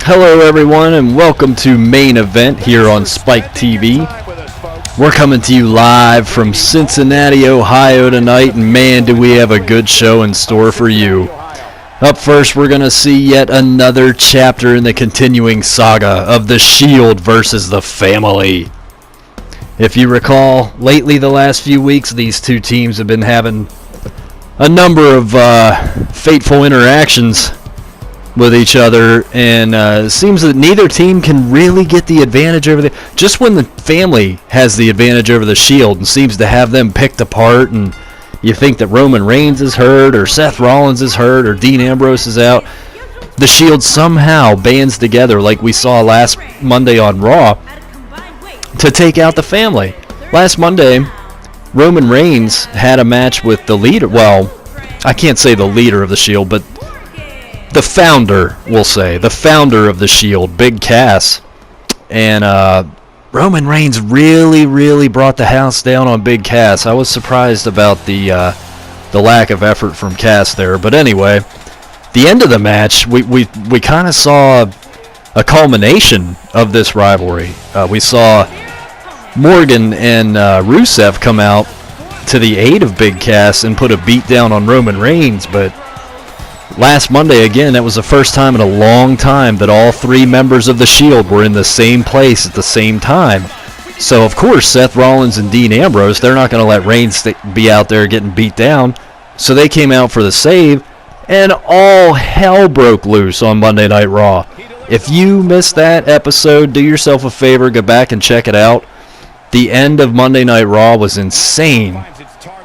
Hello everyone and welcome to Main Event here on Spike TV. We're coming to you live from Cincinnati, Ohio tonight, and man do we have a good show in store for you. Up first we're going to see yet another chapter in the continuing saga of The Shield versus The Family. If you recall, lately the last few weeks these two teams have been having a number of fateful interactions with each other, and it seems that neither team can really get the advantage over just when the Family has the advantage over the Shield and seems to have them picked apart, and you think that Roman Reigns is hurt or Seth Rollins is hurt or Dean Ambrose is out, the Shield somehow bands together like we saw last Monday on Raw to take out the Family. Last Monday, Roman Reigns had a match with the leader, well, I can't say the leader of the Shield, but the founder, we'll say, the founder of the Shield, Big Cass. And Roman Reigns really brought the house down on Big Cass. I was surprised about the lack of effort from Cass there. But anyway, the end of the match, we kind of saw a culmination of this rivalry. We saw Morgan and Rusev come out to the aid of Big Cass and put a beat down on Roman Reigns, but last Monday, again, that was the first time in a long time that all three members of the Shield were in the same place at the same time. So, of course, Seth Rollins and Dean Ambrose, they're not going to let Reigns be out there getting beat down. So they came out for the save, and all hell broke loose on Monday Night Raw. If you missed that episode, do yourself a favor, go back and check it out. The end of Monday Night Raw was insane.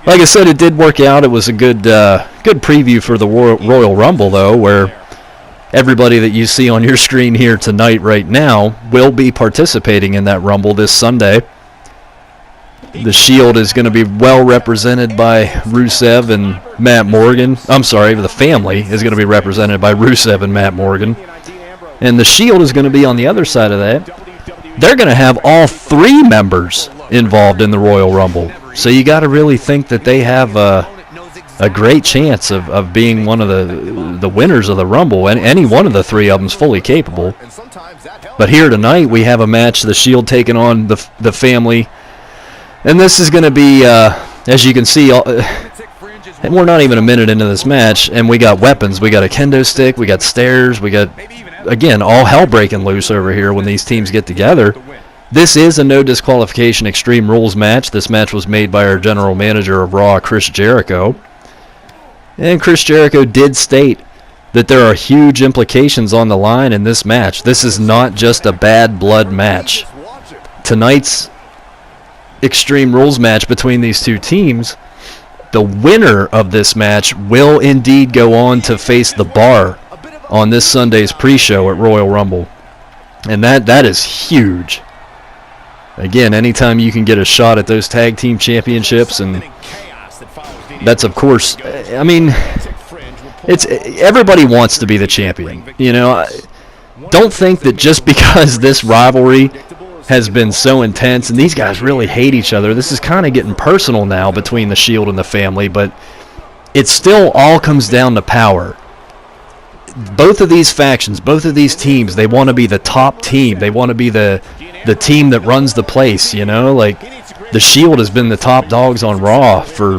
Like I said, it did work out. It was a good preview for the Royal Rumble, though, where everybody that you see on your screen here tonight right now will be participating in that Rumble this Sunday. The Shield is going to be well represented by Rusev and Matt Morgan. I'm sorry, the Family is going to be represented by Rusev and Matt Morgan. And the Shield is going to be on the other side of that. They're going to have all three members involved in the Royal Rumble. So you got to really think that they have a great chance of being one of the winners of the Rumble, and any one of the three of them is fully capable. But here tonight we have a match, the Shield taking on the Family, and this is going to be, as you can see, and we're not even a minute into this match, and we got weapons. We got a kendo stick, we got stairs, we got, again, all hell breaking loose over here when these teams get together. This is a no disqualification Extreme Rules match. This match was made by our general manager of Raw, Chris Jericho. And Chris Jericho did state that there are huge implications on the line in this match. This is not just a bad blood match. Tonight's Extreme Rules match between these two teams, the winner of this match will indeed go on to face the Bar on this Sunday's pre-show at Royal Rumble. And that is huge. Again, anytime you can get a shot at those tag team championships, and that's, of course, I mean, it's everybody wants to be the champion. You know, don't think that just because this rivalry has been so intense and these guys really hate each other, this is kind of getting personal now between the Shield and the Family, but it still all comes down to power. Both of these factions, both of these teams, they want to be the top team. They want to be the team that runs the place, you know? Like, the Shield has been the top dogs on Raw for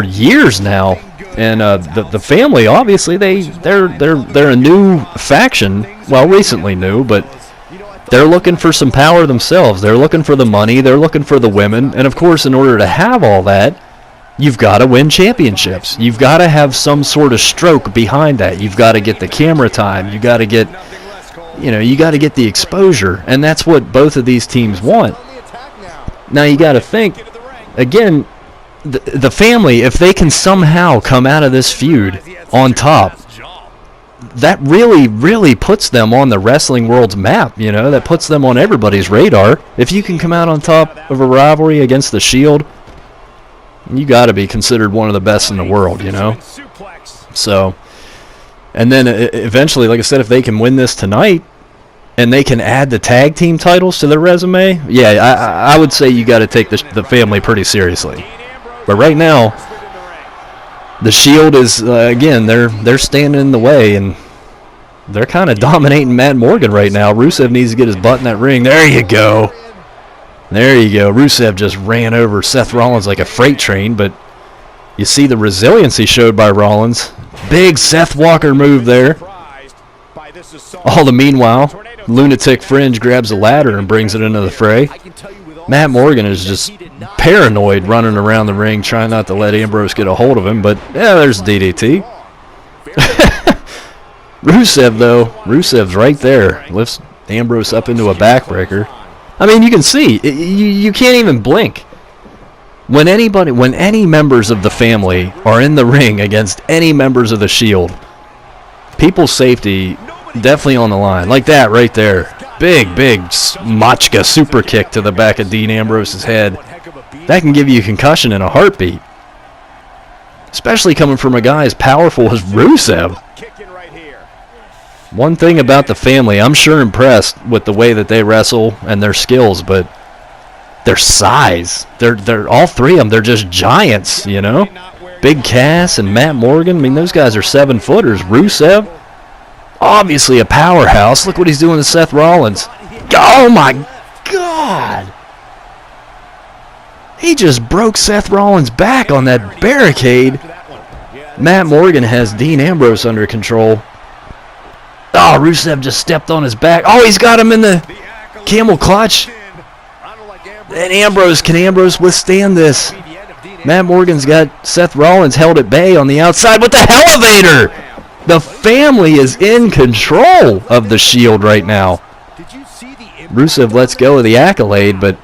years now. And the Family, obviously, they're a new faction. Well, recently new, but they're looking for some power themselves. They're looking for the money. They're looking for the women. And, of course, in order to have all that, you've got to win championships. You've got to have some sort of stroke behind that. You've got to get the camera time. You got to get, you got to get the exposure, and that's what both of these teams want. Now you got to think, again, the Family, if they can somehow come out of this feud on top, that really puts them on the wrestling world's map. That puts them on everybody's radar. If you can come out on top of a rivalry against the Shield, you got to be considered one of the best in the world, So, and then eventually, like I said, if they can win this tonight and they can add the tag team titles to their resume, yeah, I would say you got to take the Family pretty seriously. But right now, the Shield is, again, they're standing in the way, and they're kind of dominating Matt Morgan right now. Rusev needs to get his butt in that ring. There you go. There you go. Rusev just ran over Seth Rollins like a freight train, but you see the resiliency showed by Rollins. Big Seth Walker move there. All the meanwhile, Lunatic Fringe grabs a ladder and brings it into the fray. Matt Morgan is just paranoid running around the ring, trying not to let Ambrose get a hold of him, but yeah, there's DDT. Rusev, though, Rusev's right there. Lifts Ambrose up into a backbreaker. I mean, you can see, you can't even blink. When any members of the family are in the ring against any members of the Shield, people's safety definitely on the line. Like that right there. Big Machka super kick to the back of Dean Ambrose's head. That can give you a concussion in a heartbeat. Especially coming from a guy as powerful as Rusev. One thing about the family, I'm sure impressed with the way that they wrestle and their skills, but their size. They're all three of them, they're just giants, you know? Big Cass and Matt Morgan, I mean, those guys are 7-footers. Rusev, obviously a powerhouse. Look what he's doing to Seth Rollins. Oh my God! He just broke Seth Rollins' back on that barricade. Matt Morgan has Dean Ambrose under control. Oh, Rusev just stepped on his back. Oh, he's got him in the camel clutch. And can Ambrose withstand this? Matt Morgan's got Seth Rollins held at bay on the outside with the elevator. The family is in control of the Shield right now. Rusev lets go of the accolade, but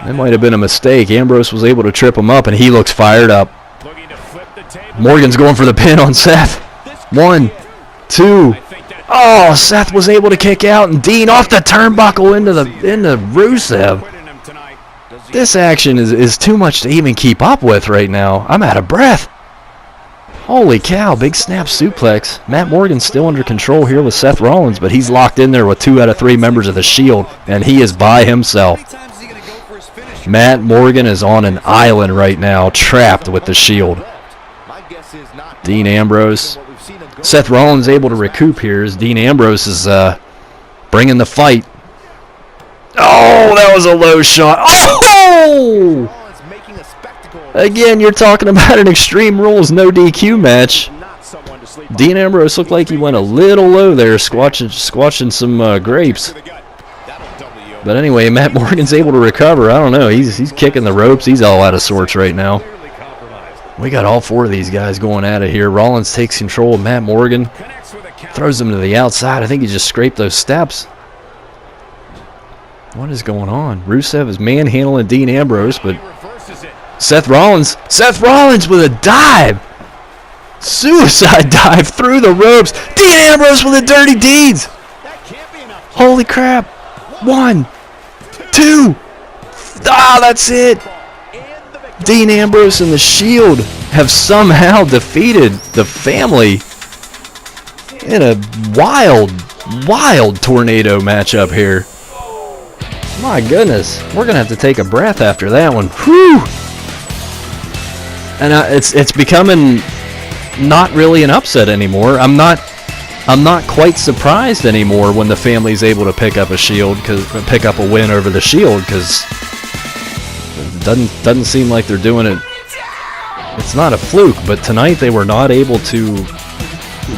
that might have been a mistake. Ambrose was able to trip him up, and he looks fired up. Morgan's going for the pin on Seth. 1, 2. Oh, Seth was able to kick out, and Dean off the turnbuckle into Rusev. This action is too much to even keep up with right now. I'm out of breath. Holy cow, big snap suplex. Matt Morgan's still under control here with Seth Rollins, but he's locked in there with 2 out of 3 members of the Shield, and he is by himself. Matt Morgan is on an island right now, trapped with the Shield. Dean Ambrose. Seth Rollins able to recoup here as Dean Ambrose is bringing the fight. Oh, that was a low shot. Oh! Again, you're talking about an Extreme Rules no DQ match. Dean Ambrose looked like he went a little low there, squashing some grapes. But anyway, Matt Morgan's able to recover. I don't know. He's kicking the ropes. He's all out of sorts right now. We got all 4 of these guys going at it here. Rollins takes control of Matt Morgan. Throws him to the outside. I think he just scraped those steps. What is going on? Rusev is manhandling Dean Ambrose, but Seth Rollins with a dive. Suicide dive through the ropes. Dean Ambrose with the dirty deeds. Holy crap. 1, 2. Ah, that's it. Dean Ambrose and the Shield have somehow defeated the family in a wild tornado matchup here. My goodness, we're gonna have to take a breath after that one. Whew! And it's becoming not really an upset anymore. I'm not quite surprised anymore when the family's able to pick up a win over the Shield, because it doesn't seem like they're doing it. It's not a fluke, but tonight they were not able to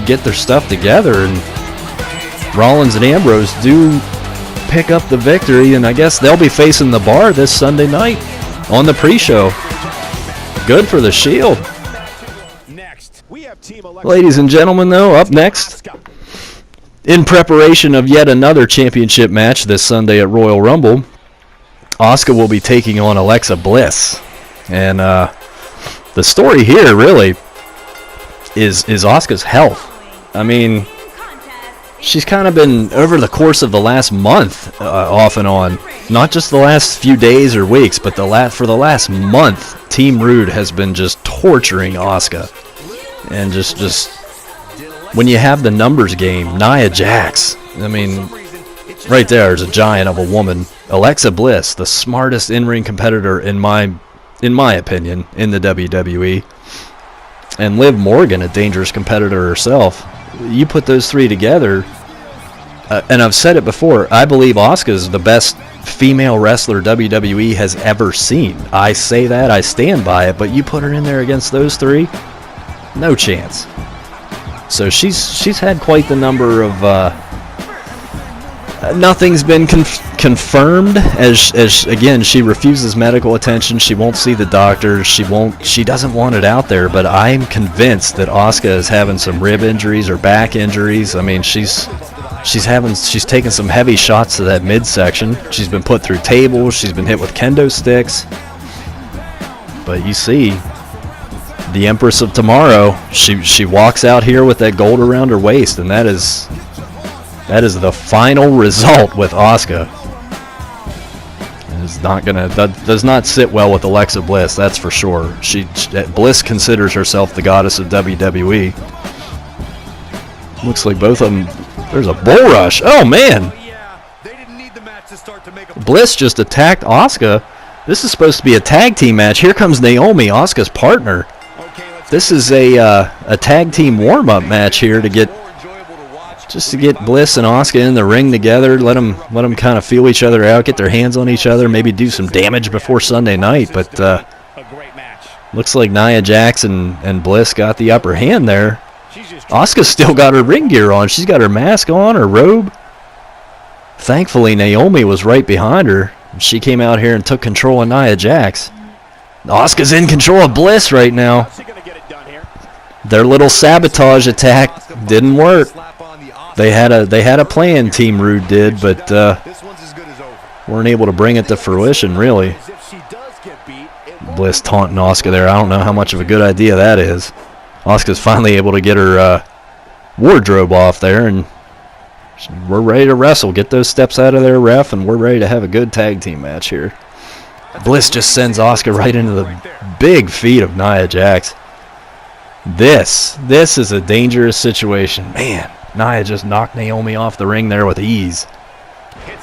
get their stuff together, and Rollins and Ambrose do pick up the victory, and I guess they'll be facing the Bar this Sunday night on the pre-show. Good for the Shield. Ladies and gentlemen, though, up next, in preparation of yet another championship match this Sunday at Royal Rumble, Asuka will be taking on Alexa Bliss. And the story here really is Asuka's health. I mean, she's kind of been, over the course of the last month, off and on, not just the last few days or weeks, but for the last month, Team Rude has been just torturing Asuka. And just when you have the numbers game, Nia Jax, I mean, right there's a giant of a woman. Alexa Bliss, the smartest in-ring competitor in my opinion in the WWE, and Liv Morgan, a dangerous competitor herself. you put those three together, and I've said it before, I believe Asuka is the best female wrestler WWE has ever seen. I say that, I stand by it, but you put her in there against those three, no chance. So she's had quite the number of nothing's been confirmed, as again, she refuses medical attention. She won't see the doctor. She doesn't want it out there, but I'm convinced that Asuka is having some rib injuries or back injuries. I mean, she's taken some heavy shots to that midsection. She's been put through tables. She's been hit with kendo sticks. But you see, the Empress of Tomorrow, she walks out here with that gold around her waist, and that is the final result with Asuka. That does not sit well with Alexa Bliss, that's for sure. Bliss considers herself the goddess of WWE. Looks like both of them. There's a bull rush. Oh man! Bliss just attacked Asuka. This is supposed to be a tag team match. Here comes Naomi, Asuka's partner. This is a tag team warm-up match here to get Bliss and Asuka in the ring together. Let them kind of feel each other out, get their hands on each other, maybe do some damage before Sunday night. But looks like Nia Jax and Bliss got the upper hand there. Asuka's still got her ring gear on. She's got her mask on, her robe. Thankfully, Naomi was right behind her. She came out here and took control of Nia Jax. Asuka's in control of Bliss right now. Their little sabotage attack didn't work. They had a plan, Team Rude did, but weren't able to bring it to fruition, really. Bliss taunting Asuka there. I don't know how much of a good idea that is. Asuka's finally able to get her wardrobe off there, and we're ready to wrestle. Get those steps out of there, ref, and we're ready to have a good tag team match here. Bliss just sends Asuka right into the big feet of Nia Jax. This is a dangerous situation. Man, Nia just knocked Naomi off the ring there with ease.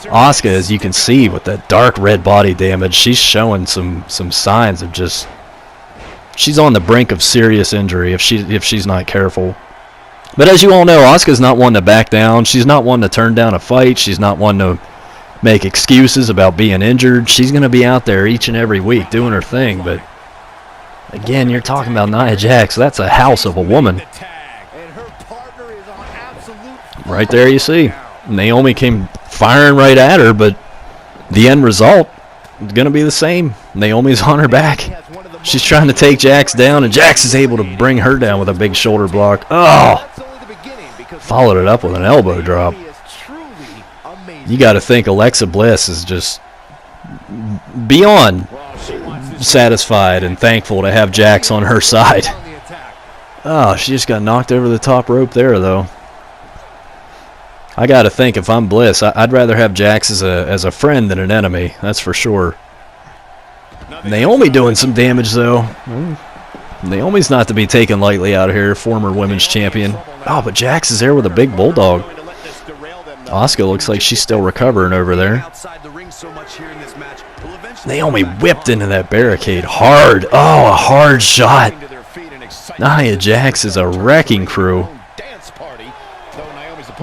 Asuka, as you can see, with that dark red body damage, she's showing some signs of just... She's on the brink of serious injury if she's not careful. But as you all know, Asuka's not one to back down. She's not one to turn down a fight. She's not one to make excuses about being injured. She's going to be out there each and every week doing her thing. But again, you're talking about Nia Jax. That's a house of a woman. Right there you see. Naomi came firing right at her, but the end result is going to be the same. Naomi's on her back. She's trying to take Jax down, and Jax is able to bring her down with a big shoulder block. Oh! Followed it up with an elbow drop. You got to think Alexa Bliss is just beyond satisfied and thankful to have Jax on her side. Oh, she just got knocked over the top rope there, though. I got to think if I'm Bliss, I'd rather have Jax as a friend than an enemy. That's for sure. Naomi doing some damage, though. Naomi's not to be taken lightly out here, former women's champion. Oh, but Jax is there with a big bulldog. Asuka looks like she's still recovering over there. Naomi whipped into that barricade hard. Oh, a hard shot. Nia Jax is a wrecking crew.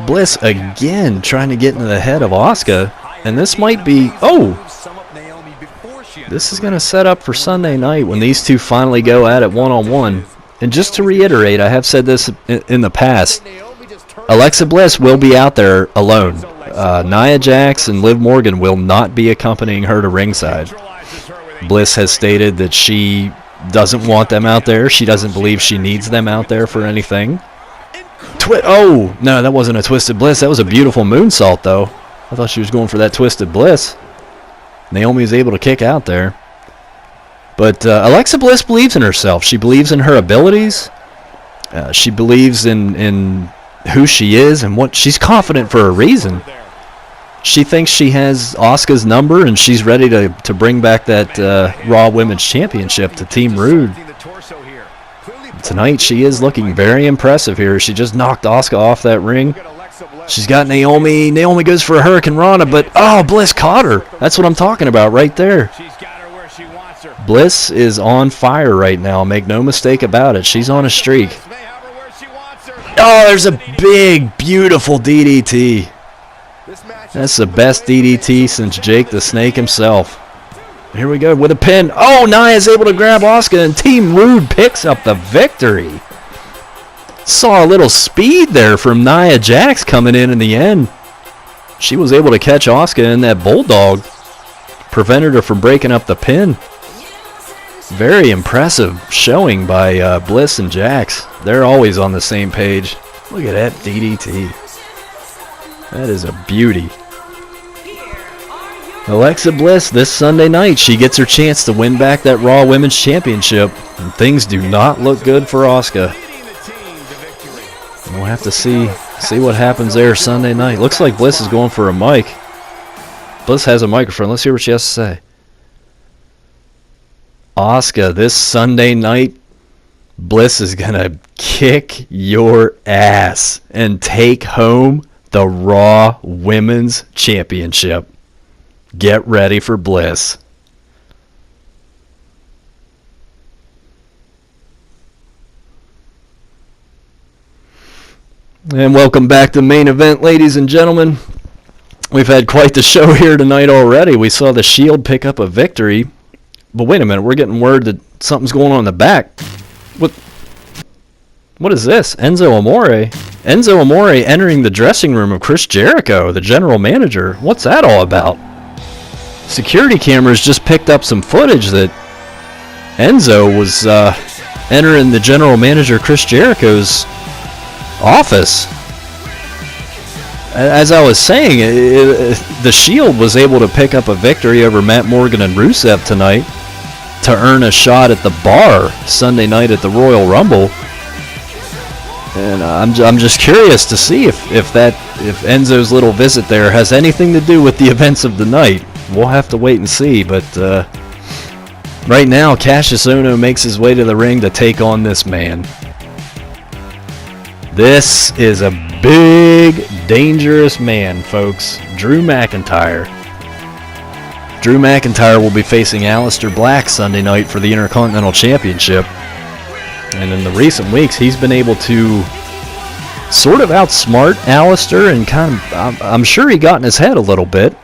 Bliss again trying to get into the head of Asuka. And this might be... Oh! This is going to set up for Sunday night when these two finally go at it one-on-one. And just to reiterate, I have said this in the past, Alexa Bliss will be out there alone. Nia Jax and Liv Morgan will not be accompanying her to ringside. Bliss has stated that she doesn't want them out there. She doesn't believe she needs them out there for anything. Oh, no, that wasn't a Twisted Bliss. That was a beautiful moonsault, though. I thought she was going for that Twisted Bliss. Naomi is able to kick out there. But Alexa Bliss believes in herself. She believes in her abilities. She believes in who she is and what she's confident for a reason. She thinks she has Asuka's number, and she's ready to bring back that Raw Women's Championship to Team Rude. Tonight she is looking very impressive here. She just knocked Asuka off that ring. She's got Naomi. Naomi goes for a Hurricane Rana, but oh, Bliss caught her. That's what I'm talking about right there. Bliss is on fire right now. Make no mistake about it. She's on a streak. Oh, there's a big, beautiful DDT. That's the best DDT since Jake the Snake himself. Here we go with a pin. Oh, Nia's able to grab Asuka, and Team Rude picks up the victory. Saw a little speed there from Nia Jax coming in the end. She was able to catch Asuka in that bulldog. Prevented her from breaking up the pin. Very impressive showing by Bliss and Jax. They're always on the same page. Look at that DDT. That is a beauty. Alexa Bliss this Sunday night. She gets her chance to win back that Raw Women's Championship. And things do not look good for Asuka. We'll have to see what happens there Sunday night. Looks like Bliss is going for a mic. Bliss has a microphone. Let's hear what she has to say. Asuka, this Sunday night, Bliss is going to kick your ass and take home the Raw Women's Championship. Get ready for Bliss. And welcome back to Main Event, ladies and gentlemen. We've had quite the show here tonight already. We saw the Shield pick up a victory. But wait a minute, we're getting word that something's going on in the back. What is this? Enzo Amore. Enzo Amore entering the dressing room of Chris Jericho, the general manager. What's that all about? Security cameras just picked up some footage that Enzo was entering the general manager Chris Jericho's office. As I was saying, the Shield was able to pick up a victory over Matt Morgan and Rusev tonight to earn a shot at the bar Sunday night at the Royal Rumble. And I'm just curious to see if Enzo's little visit there has anything to do with the events of the night. We'll have to wait and see. But right now, Cassius Ohno makes his way to the ring to take on this man. This is a big, dangerous man, folks. Drew McIntyre. Drew McIntyre will be facing Alistair Black Sunday night for the Intercontinental Championship. And in the recent weeks, he's been able to sort of outsmart Alistair and I'm sure he got in his head a little bit.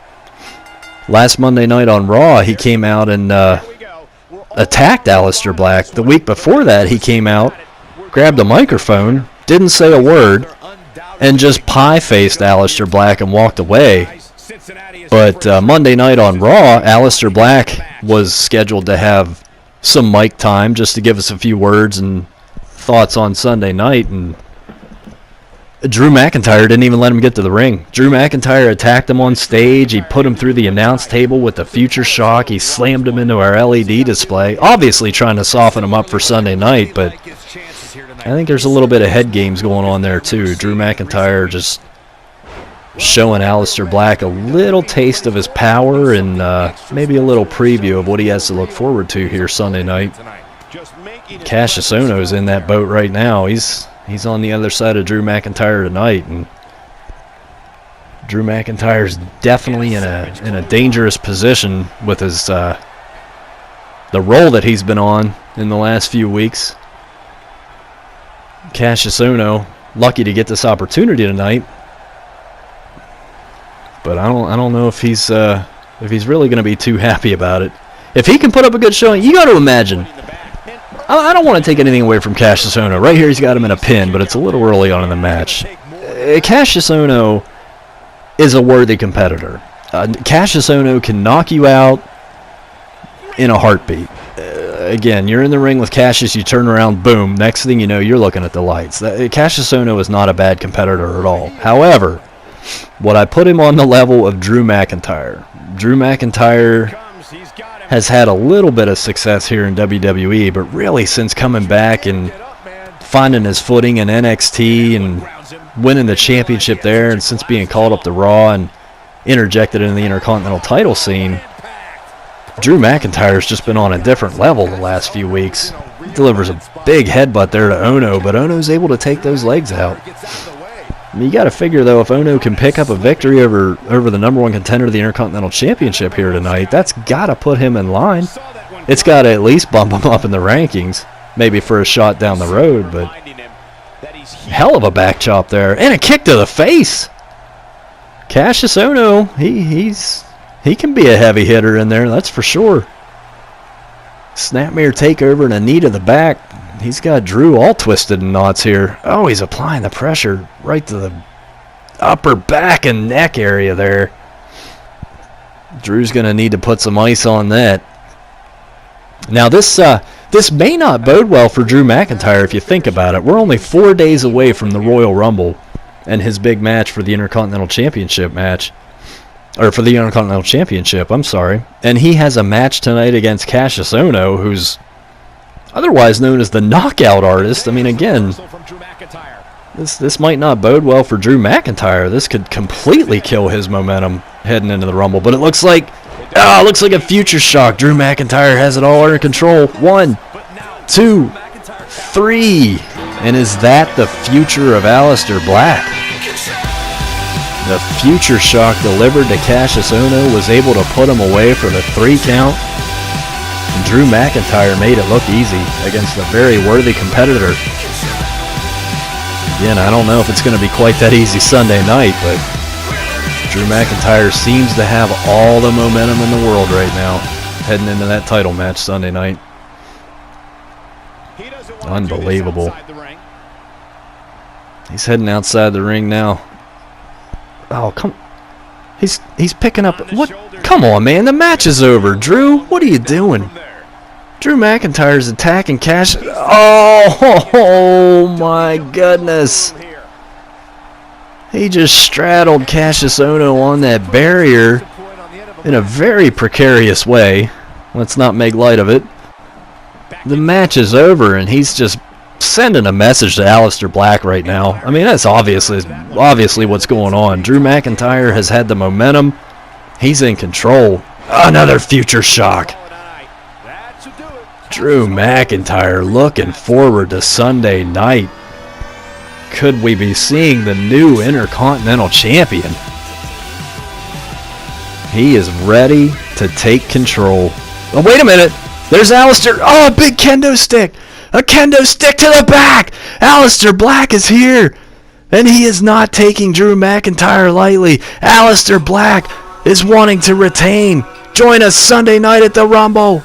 Last Monday night on Raw, he came out and attacked Alistair Black. The week before that, he came out, grabbed a microphone, didn't say a word, and just pie-faced Alistair Black and walked away. But Monday night on Raw, Alistair Black was scheduled to have some mic time just to give us a few words and thoughts on Sunday night, and Drew McIntyre didn't even let him get to the ring. Drew McIntyre attacked him on stage. He put him through the announce table with the Future Shock. He slammed him into our LED display, obviously trying to soften him up for Sunday night, but I think there's a little bit of head games going on there too. Drew McIntyre just showing Alistair Black a little taste of his power and maybe a little preview of what he has to look forward to here Sunday night. Cassius Ohno's in that boat right now. He's on the other side of Drew McIntyre tonight, and Drew McIntyre's definitely in a dangerous position with his the role that he's been on in the last few weeks. Cassius Ohno lucky to get this opportunity tonight, but I don't know if he's really going to be too happy about it. If he can put up a good showing, you got to imagine. I don't want to take anything away from Cassius Ohno. Right here, he's got him in a pin, but it's a little early on in the match. Cassius Ohno is a worthy competitor. Cassius Ohno can knock you out in a heartbeat. Again, you're in the ring with Cassius, you turn around, boom, next thing you know, you're looking at the lights. Cassius Ohno is not a bad competitor at all. However, would I put him on the level of Drew McIntyre? Drew McIntyre has had a little bit of success here in WWE, but really since coming back and finding his footing in NXT and winning the championship there, and since being called up to Raw and interjected into the Intercontinental title scene, Drew McIntyre's just been on a different level the last few weeks. He delivers a big headbutt there to Ohno, but Ohno's able to take those legs out. You got to figure, though, if Ohno can pick up a victory over the number one contender of the Intercontinental Championship here tonight, that's got to put him in line. It's got to at least bump him up in the rankings, maybe for a shot down the road, but Hell of a back chop there. And a kick to the face. Cassius Ohno, he can be a heavy hitter in there, that's for sure. Snapmare takeover and a knee to the back. He's got Drew all twisted in knots here. Oh, he's applying the pressure right to the upper back and neck area there. Drew's going to need to put some ice on that. Now this may not bode well for Drew McIntyre if you think about it. We're only 4 days away from the Royal Rumble and his big match for the Intercontinental Championship match. Or for the Intercontinental Championship, I'm sorry. And he has a match tonight against Cassius Ohno, who's otherwise known as the Knockout Artist. I mean, again, this might not bode well for Drew McIntyre. This could completely kill his momentum heading into the Rumble. But it looks like a future shock. Drew McIntyre has it all under control. 1, 2, 3. And is that the future of Alistair Black? The future shock delivered to Cassius Ohno was able to put him away for the 3 count. And Drew McIntyre made it look easy against a very worthy competitor. Again, I don't know if it's going to be quite that easy Sunday night, but Drew McIntyre seems to have all the momentum in the world right now, heading into that title match Sunday night. Unbelievable. He's heading outside the ring now. Oh, come. He's picking up. What? Come on, man. The match is over. Drew, what are you doing? Drew McIntyre's attacking Cassius. Oh, my goodness. He just straddled Cassius Ohno on that barrier in a very precarious way. Let's not make light of it. The match is over, and he's just sending a message to Alistair Black right now. I mean, that's obviously what's going on. Drew McIntyre has had the momentum. He's in control. Another future shock. Drew McIntyre looking forward to Sunday night. Could we be seeing the new Intercontinental Champion? He is ready to take control. Oh, wait a minute. There's Alistair. Oh, a big kendo stick. A kendo stick to the back! Alistair Black is here! And he is not taking Drew McIntyre lightly. Alistair Black is wanting to retain. Join us Sunday night at the Rumble.